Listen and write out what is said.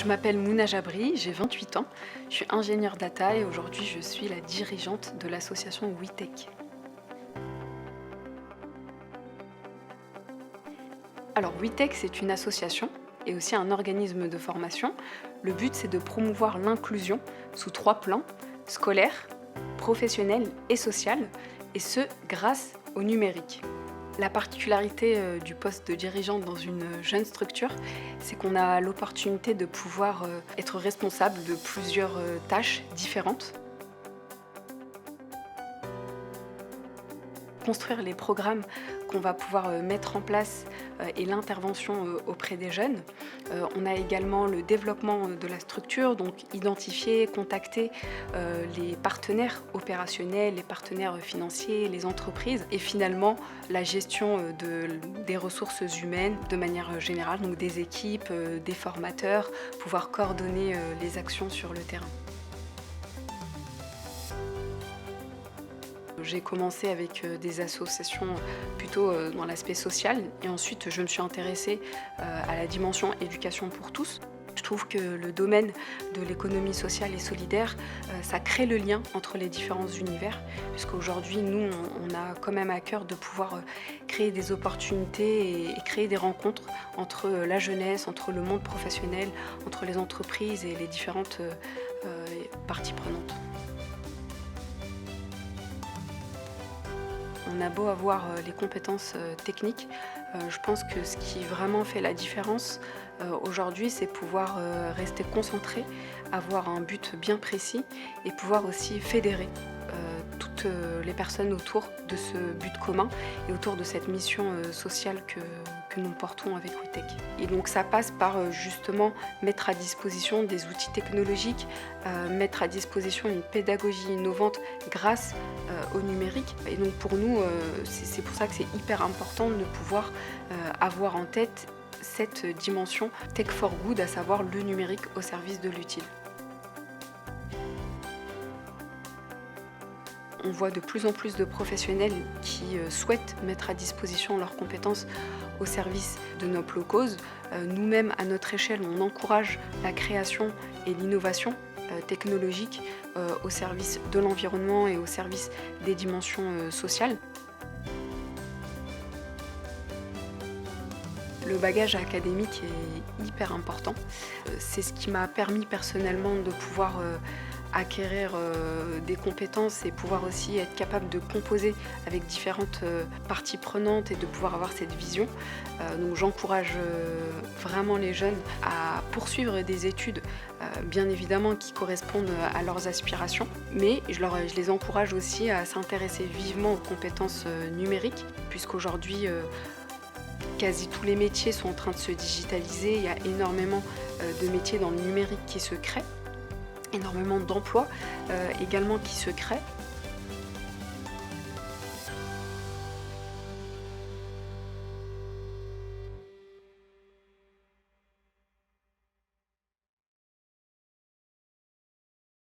Je m'appelle Mouna Jabri, j'ai 28 ans, je suis ingénieure data et aujourd'hui je suis la dirigeante de l'association WeTech. Alors WeTech, c'est une association et aussi un organisme de formation. Le but, c'est de promouvoir l'inclusion sous 3 plans: scolaire, professionnel et social, et ce grâce au numérique. La particularité du poste de dirigeante dans une jeune structure, c'est qu'on a l'opportunité de pouvoir être responsable de plusieurs tâches différentes. Construire les programmes qu'on va pouvoir mettre en place et l'intervention auprès des jeunes. On a également le développement de la structure, donc identifier, contacter les partenaires opérationnels, les partenaires financiers, les entreprises, et finalement la gestion des ressources humaines de manière générale, donc des équipes, des formateurs, pouvoir coordonner les actions sur le terrain. J'ai commencé avec des associations plutôt dans l'aspect social et ensuite je me suis intéressée à la dimension éducation pour tous. Je trouve que le domaine de l'économie sociale et solidaire, ça crée le lien entre les différents univers, puisqu'aujourd'hui, nous, on a quand même à cœur de pouvoir créer des opportunités et créer des rencontres entre la jeunesse, entre le monde professionnel, entre les entreprises et les différentes parties prenantes. On a beau avoir les compétences techniques, je pense que ce qui vraiment fait la différence aujourd'hui, c'est pouvoir rester concentré, avoir un but bien précis et pouvoir aussi fédérer toutes les personnes autour de ce but commun et autour de cette mission sociale que nous portons avec WeTech. Et donc ça passe par justement mettre à disposition des outils technologiques, mettre à disposition une pédagogie innovante grâce au numérique. Et donc pour nous, c'est pour ça que c'est hyper important de pouvoir avoir en tête cette dimension Tech for Good, à savoir le numérique au service de l'utile. On voit de plus en plus de professionnels qui souhaitent mettre à disposition leurs compétences au service de noble cause. Nous-mêmes, à notre échelle, on encourage la création et l'innovation technologique au service de l'environnement et au service des dimensions sociales. Le bagage académique est hyper important. C'est ce qui m'a permis personnellement de pouvoir acquérir des compétences et pouvoir aussi être capable de composer avec différentes parties prenantes et de pouvoir avoir cette vision. Donc j'encourage vraiment les jeunes à poursuivre des études, bien évidemment qui correspondent à leurs aspirations, mais je les encourage aussi à s'intéresser vivement aux compétences numériques, puisqu'aujourd'hui quasi tous les métiers sont en train de se digitaliser. Il y a énormément de métiers dans le numérique qui se créent, énormément d'emplois également qui se créent.